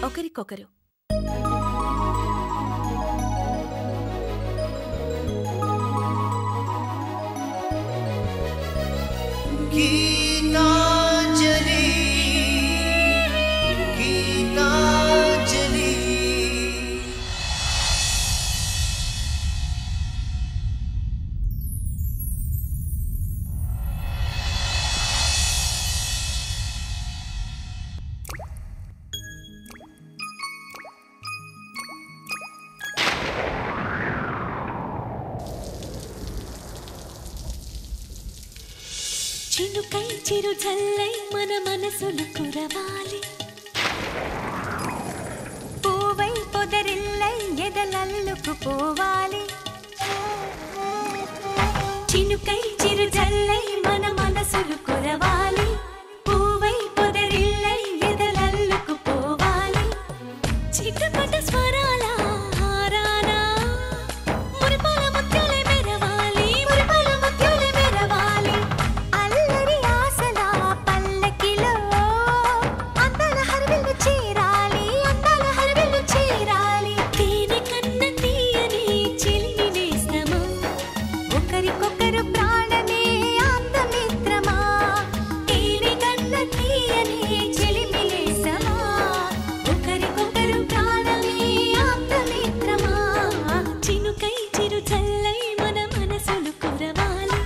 ఒకరికొకరు. చినుకై చిరు జల్లై మన మనసులు కురవాలి, పూవై పొదరిల్లై ఎదలల్లుకు పోవాలి. చినుకై చిరు జల్లై మన మనసులు కురవాలి, పూవై పొదరిల్లై ఎదలల్లుకు పోవాలి. చిటపట స్వరాల హారానా మురిపాల ముత్యాలే మెరవాలి, మురిపాల ముత్యాలే మెరవాలి. అల్లరి ఆశల పల్లకిలో అందాల హరివిల్లు చేరాలి, అందాల హరివిల్లు చేరాలి. తేనె కన్న తీయని చిలిమి నేస్తమా, ఒకరికొకరు ప్రాణమే ఆప్తమిత్రమా. తేనె కన్న తీయని చిలిమి నేస్తమా, ఒకరికొకరు ప్రాణమే ఆప్తమిత్రమా. చినుకై చిరు చల్లై మన మనసులు కురవాలి.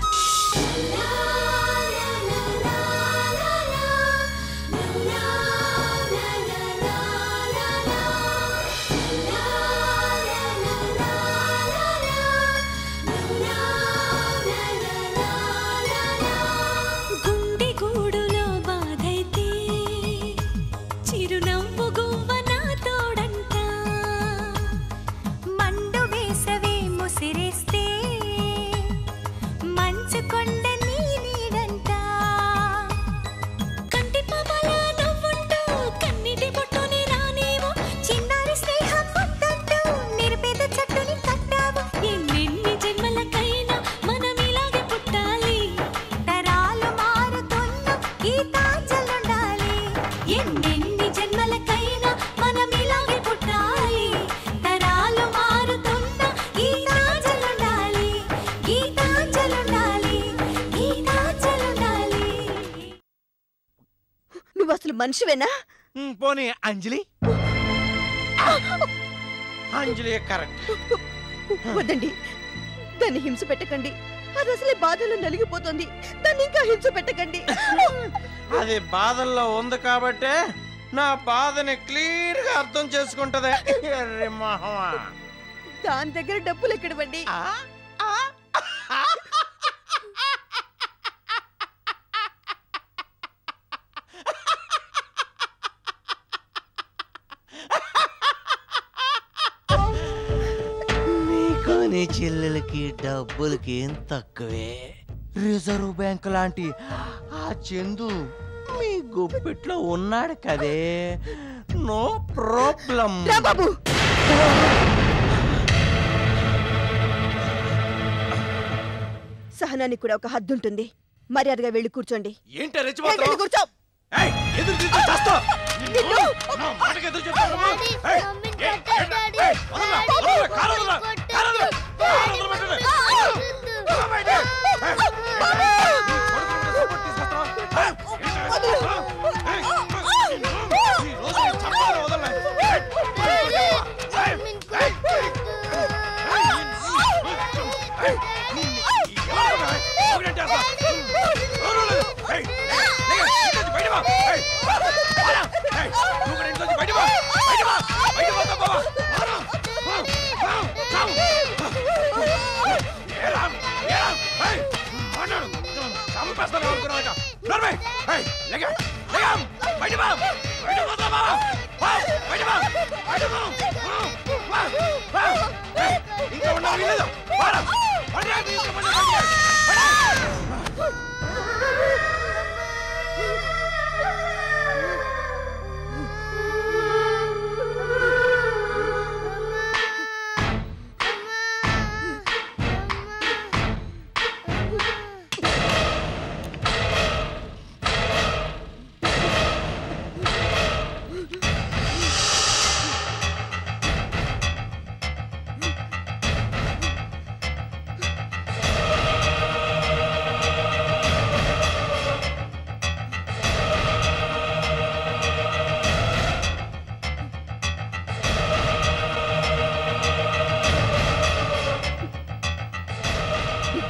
గుండె గూడులో బాధైతే చిరునవ్వు గువ్వ నా తోడంట, మండు వేసవే ముసిరేస్తే మంచు కొండ నీ నీడంట. కంటి పాపల నువ్వుంటూ కన్నిటి బొట్టుని రానేమో, చిన్నారి స్నేహం పొద్దంటూ నిరుపేద చెట్టుని కట్టావు. ఎన్నెన్ని జన్మలకైనా మనం ఇలాగే పుట్టాలి, తరాలు మారుతున్న గీతాంజలుండాలి. ఎన్నెన్ని జన్మలకైనా మనం ఇలాగే పుట్టాలి, తరాలు మారుతున్న గీతాంజలుండాలి, గీతాంజలుండాలి, గీతాంజలుండాలి. నువ్వు అసలు మనిషివేనా? పోనీ అంజలి, అంజలి కరెక్ట్. వద్దండి, దాన్ని హింస పెట్టకండి. అది అసలే బాధలో నలిగిపోతుంది. దాన్ని ఇంకా హింస పెట్టకండి. అది బాధల్లో ఉంది కాబట్టే నా బాధని క్లియర్ గా అర్థం చేసుకుంటది. ఎర్రి మొహమా. దాని దగ్గర డబ్బులు ఎక్కడవండి? నీకు నీ చెల్లెలకి డబ్బులకి ఏం తక్కువే. రిజర్వ్ బ్యాంక్ లాంటి ఆ చందు మీ గుప్పిట్లో ఉన్నాడు కదే, నో ప్రాబ్లం. బాబు, సహనానికి కూడా ఒక హద్దు ఉంటుంది. మర్యాదగా వెళ్ళి కూర్చోండి. ఏంటి రెచ్చిపోతావు? కూర్చో. ఎదురు తిరిగి చేస్తా. నా మాటకి ఎదురు చెప్తావా? బయట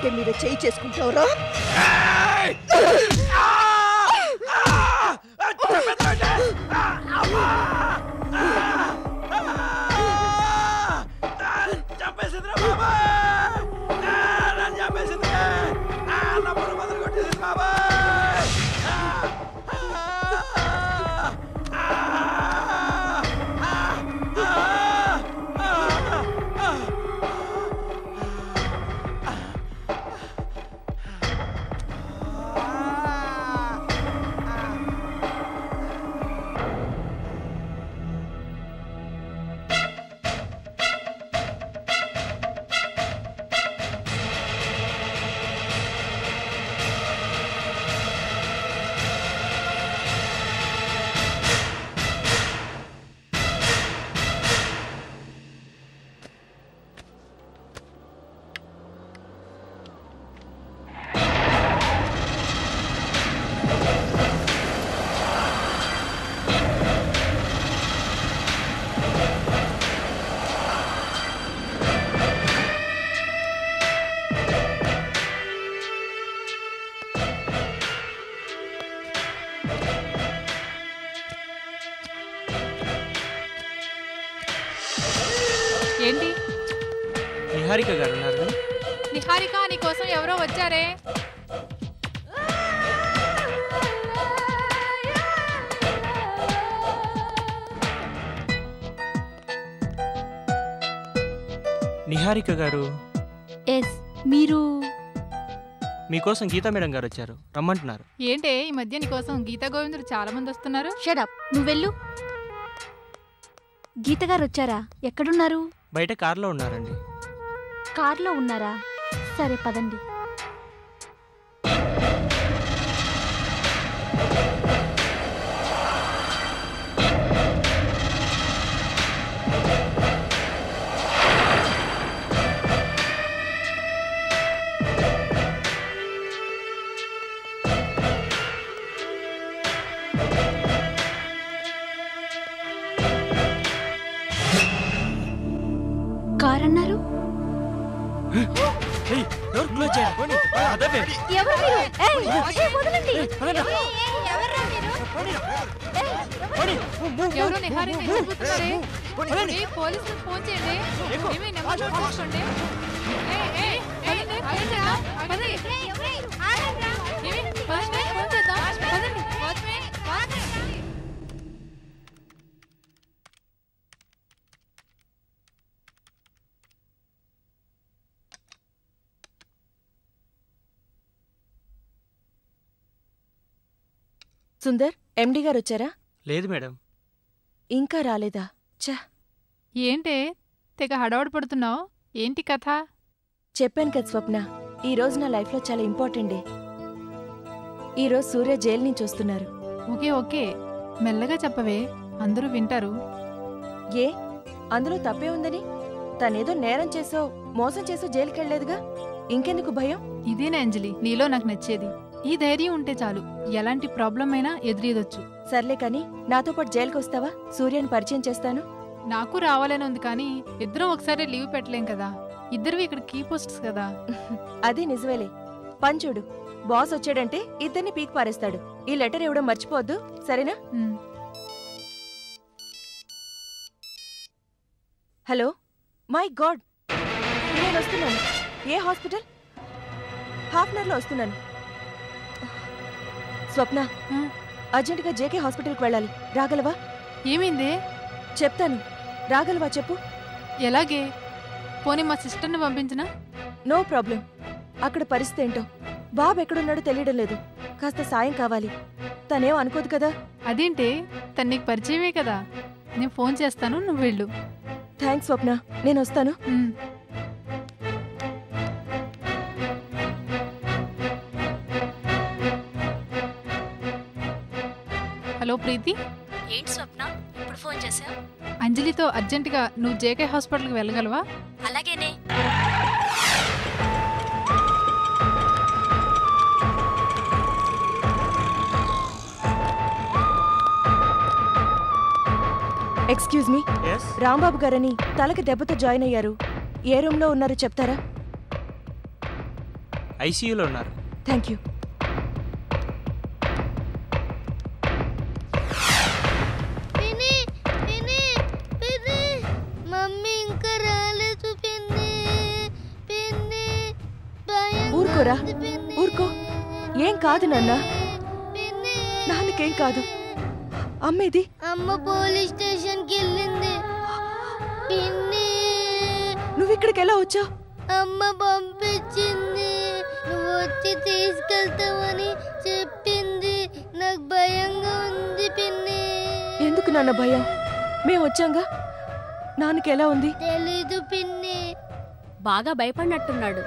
గుండె మీద చేయి చేసుకుంటావురా? ఏంటి? నిహారిక గారు ఉన్నారు. నిహారిక, నీ కోసం ఎవరో వచ్చారే. నిహారిక గారు, ఎస్, మీరు మీకోసం గీతా మేడం గారు వచ్చారు, రమ్మంటున్నారు. ఏంటే ఈ మధ్య నీ కోసం గీతా గోవిందుడు చాలా మంది వస్తున్నారు. షడప్, నువ్వెళ్ళు. గీత గారు వచ్చారా? ఎక్కడున్నారు? బయట కార్లో ఉన్నారండి. కార్లో ఉన్నారా? సరే పదండి. కారన్నారు? ఎవరు మీరు? వదలండి. ఎవరో నిహారిక ఎత్తుకుతున్నారే. పోలీసులకు ఫోన్ చేయండి. ఏమీ నెంబర్ నోట్ చేసుకోండి. ఫోన్ చేద్దాం. సుందర్, ఎండి గారు వచ్చారా? లేదు మేడం. ఇంకా రాలేదా? చా, ఏంటే తెగ హడావుడి పడుతున్నావు? ఏంటి కథ? చెప్పాను కదా స్వప్న, ఈ రోజు నా లైఫ్లో చాలా ఇంపార్టెంట్ డే. ఈరోజు సూర్య జైలు నుంచి వస్తున్నారు. ఓకే ఓకే, మెల్లగా చెప్పవే, అందరూ వింటారు. ఏ అందులో తప్పే ఉందని? తనేదో నేరం చేసో మోసం చేసో జైలుకెళ్లేదుగా, ఇంకెందుకు భయం? ఇదేనా అంజలి నీలో నాకు నచ్చేది. ఈ ధైర్యం ఉంటే చాలు, ఎలాంటి ప్రాబ్లం అయినా ఎదురీదొచ్చు. సర్లే కాని నాతో పాటు జైలుకి వస్తావా? సూర్యని పరిచయం చేస్తాను. నాకు రావాలని ఉంది కానీ ఇద్దరం ఒకసారి లీవ్ పెట్టలేం కదా. ఇద్దరు ఇక్కడ కీ పోస్ట్స్ కదా. అదే నిజమేలే. పంచుడు, బాస్ వచ్చాడంటే ఇద్దరిని పీక్ పారేస్తాడు. ఈ లెటర్ ఇవ్వడం మర్చిపోవద్దు, సరేనా? హలో, మై గాడ్, నేను వస్తున్నాను. ఏ హాస్పిటల్? హాఫ్ అన్ అవర్లో వస్తున్నాను. స్వప్న, అర్జెంటుగా జేకే హాస్పిటల్కి వెళ్ళాలి. రాగలవా? ఏమైంది? చెప్తాను, రాగలవా చెప్పు. ఎలాగే? పోనీ మా సిస్టర్ని పంపించినా? No problem. అక్కడ పరిస్థితి ఏంటో, బాబు ఎక్కడున్నాడో తెలియడం లేదు. కాస్త సాయం కావాలి. తనేం అనుకోదు కదా? అదేంటి, తను నీకు పరిచయమే కదా. నేను ఫోన్ చేస్తాను, నువ్వు వెళ్ళు. థ్యాంక్స్ స్వప్న, నేను వస్తాను. హలో ప్రీతి. ఏంటి స్వప్న, ఇప్పుడు ఫోన్ చేశావు? అంజలితో అర్జెంటుగా నువ్వు జేకే హాస్పిటల్కి వెళ్ళగలవా? అలాగేనే. ఎక్స్క్యూజ్ మీ, రాంబాబు గారని తలకి దెబ్బతో జాయిన్ అయ్యారు. ఏ రూమ్లో ఉన్నారో చెప్తారా? ఐసీయూలో ఉన్నారు. Thank you. ఊరుకోరా, ఊరుకో. ఏం కాదు నాన్న, నాన్నకేం కాదు. అమ్మేది? అమ్మ పోలీస్ స్టేషన్కి వెళ్ళింది. నువ్వు ఇక్కడికి ఎలా వచ్చావు? అమ్మ పంపించింది. నువ్వు వచ్చి తీసుకెళ్తావని చెప్పింది. నాకు భయంగా ఉంది పిన్ని. ఎందుకు నాన్న భయం? మేము వచ్చాంగా. నాన్నకి ఎలా ఉంది? తెలీదు పిన్ని. బాగా భయపడినట్టున్నాడు.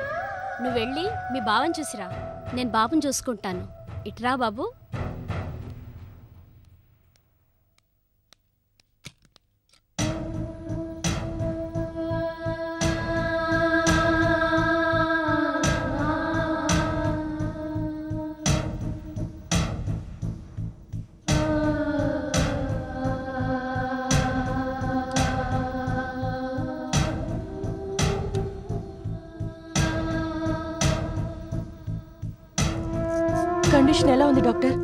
నువ్వు వెళ్ళి మీ బావని చూసిరా, నేను బాబుని చూసుకుంటాను. ఇట్రా బాబు. కండిషన్ ఎలా ఉంది డాక్టర్?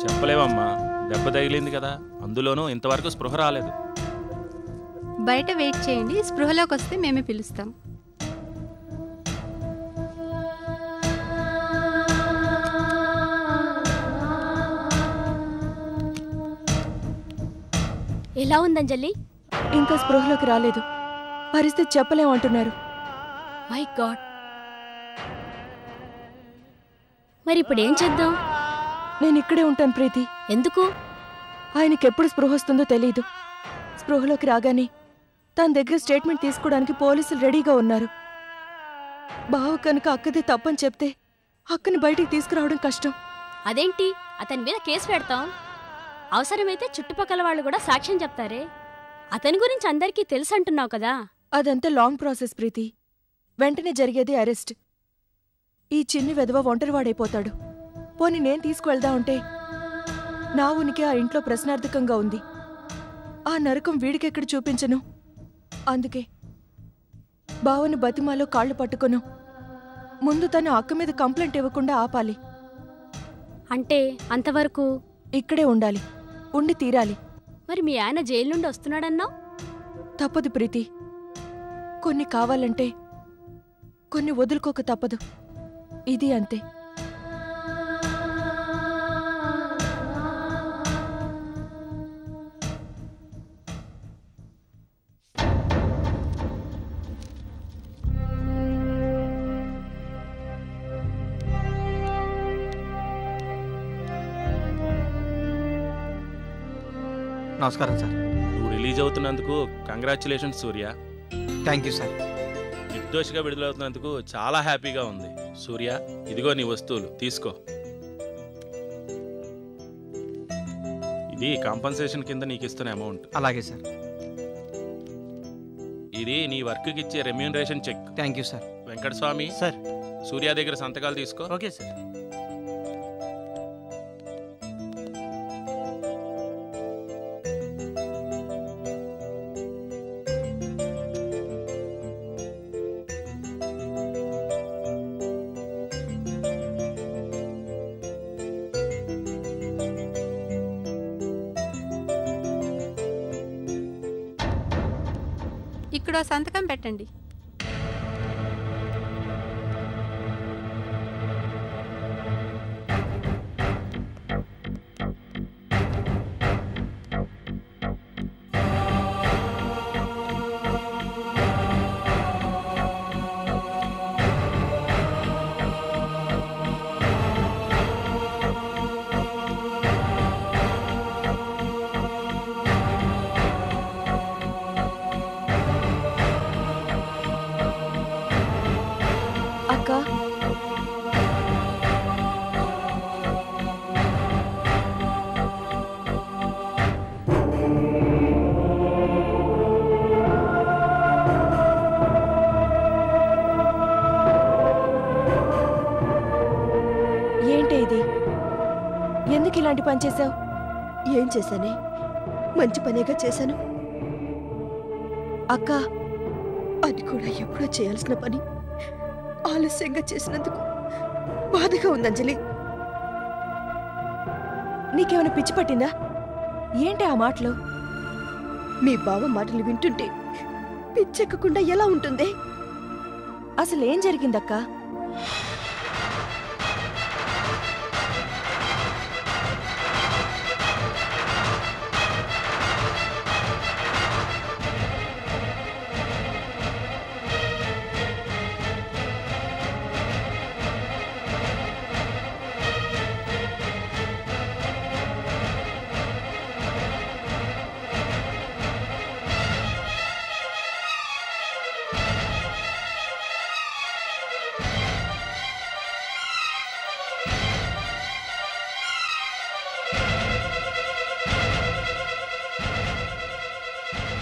చెప్పలేవమ్మా, దెబ్బ తగిలింది కదా, అందులోనూ ఇంతవరకు స్పృహ రాలేదు. బయట వెయిట్ చేయండి, స్పృహలోకి వస్తే మేమే పిలుస్తాం. ఎలా ఉందంజలి? ఇంకా స్పృహలోకి రాలేదు. పరిస్థితి చెప్పలేమంటున్నారు. My God. మరి ఇప్పుడు ఏం చేద్దాం? నేను ఇక్కడే ఉంటాను ప్రీతి. ఎందుకు? ఆయనకెప్పుడు స్పృహ వస్తుందో తెలీదు. స్పృహలోకి రాగానే తన దగ్గర స్టేట్మెంట్ తీసుకోవడానికి పోలీసులు రెడీగా ఉన్నారు. బావ కనుక అక్కదే తప్పని చెప్తే అక్కని బయటికి తీసుకురావడం కష్టం. అదేంటి, అతని మీద కేసు పెడతాం. అవసరమైతే చుట్టుపక్కల వాళ్ళు కూడా సాక్ష్యం చెప్తారే. అతని గురించి అందరికీ తెలుసు అంటున్నావు కదా. అదంతా లాంగ్ ప్రాసెస్ ప్రీతి. వెంటనే జరిగేది అరెస్ట్. ఈ చిన్ని వెధవ ఒంటరివాడైపోతాడు. పోనీ నేను తీసుకువెళ్దా ఉంటే నా ఉనికి ఆ ఇంట్లో ప్రశ్నార్థకంగా ఉంది. ఆ నరకం వీడికెక్కడ చూపించను. అందుకే బావని బతిమాలో కాళ్ళు పట్టుకొను. ముందు తను అక్క మీద కంప్లైంట్ ఇవ్వకుండా ఆపాలి. అంటే అంతవరకు ఇక్కడే ఉండాలి, ఉండి తీరాలి. మరి మీ ఆయన జైలు నుండి వస్తున్నాడన్నావు? తప్పదు ప్రీతి. కొన్ని కావాలంటే కొన్ని వదులుకోక తప్పదు. ఇది అంతే. నమస్కారం సార్. నువ్వు రిలీజ్ అవుతున్నందుకు congratulations Surya. Thank you sir. నిర్దోషిగా విడుదలవుతున్నందుకు చాలా హ్యాపీగా ఉంది. సూర్య, ఇదిగో నీ వస్తువులు తీసుకో. ఇది కాంపన్సేషన్ కింద నీకు ఇస్తున్న అమౌంట్. అలాగే సార్. ఇది నీ వర్క్కి ఇచ్చే remuneration cheque. Thank you sir. Venkataswamy sir. Surya దగ్గర సంతకాలు తీసుకో. Okay sir. ఇక్కడ సంతకం పెట్టండి. ఎందుకు ఇలాంటి పని చేశావు? ఏం చేశానే? మంచి పనేగా చేశాను. అక్క, అది కూడా ఎప్పుడో చేయాల్సిన పని ఆలస్యంగా చేసినందుకు బాధగా ఉంది అంజలి. నీకేమైనా పిచ్చి పట్టిందా? ఏంటి ఆ మాటలు? మీ బావ మాటలు వింటుంటే పిచ్చెక్కకుండా ఎలా ఉంటుంది? అసలేం జరిగిందక్కా?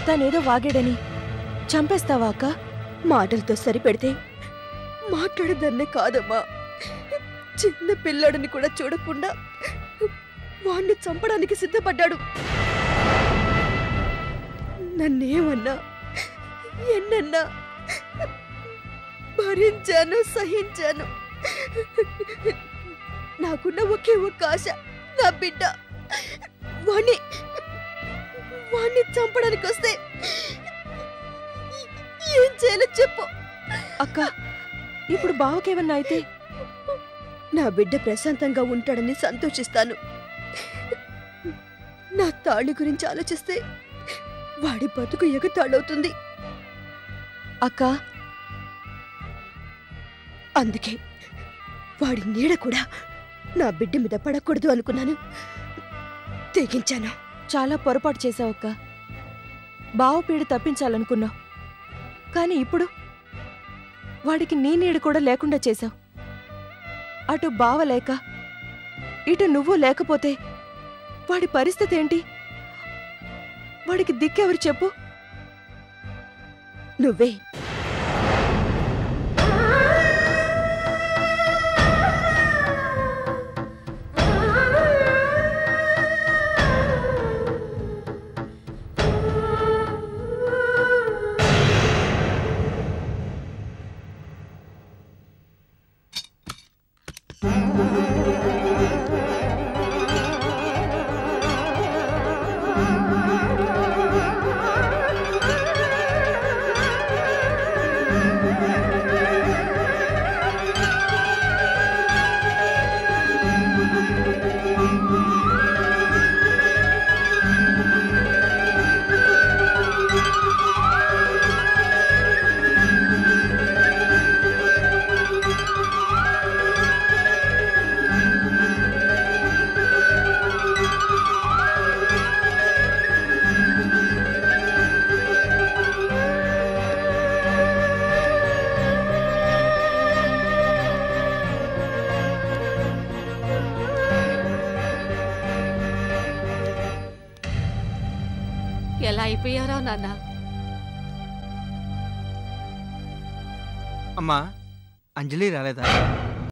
తనేదో వాగాడని చంపేస్తావా అక్క? మాటలతో సరిపెడితే మాట్లాడదన్నే కాదమ్మా. చిన్న పిల్లాడిని కూడా చూడకుండా వాణ్ణి చంపడానికి సిద్ధపడ్డాడు. నన్నేమన్నా ఎన్నన్నా భరించాను, సహించాను. నాకున్న ఒకే ఒక్క ఆశ నా బిడ్డ. వాణ్ణి చంపడానికి వస్తే ఏం చేయాలో చెప్పు అక్క. ఇప్పుడు బావకేమన్నా అయితే నా బిడ్డ ప్రశాంతంగా ఉంటాడని సంతోషిస్తాను. నా తాళి గురించి ఆలోచిస్తే వాడి బతుకు ఎగతాళవుతుంది అక్క. అందుకే వాడి నీడ కూడా నా బిడ్డ మీద పడకూడదు అనుకున్నాను. తెగించాను. చాలా పొరపాటు చేశావక్క. బావ పీడ తప్పించాలనుకున్నావు, కానీ ఇప్పుడు వాడికి నీ నీడ కూడా లేకుండా చేశావు. అటు బావ లేక ఇటు నువ్వు లేకపోతే వాడి పరిస్థితి ఏంటి? వాడికి దిక్కెవరు చెప్పు? నువ్వే. ఎలా అయిపోయారా నాన్న? అమ్మా, అంజలి రాలేదా?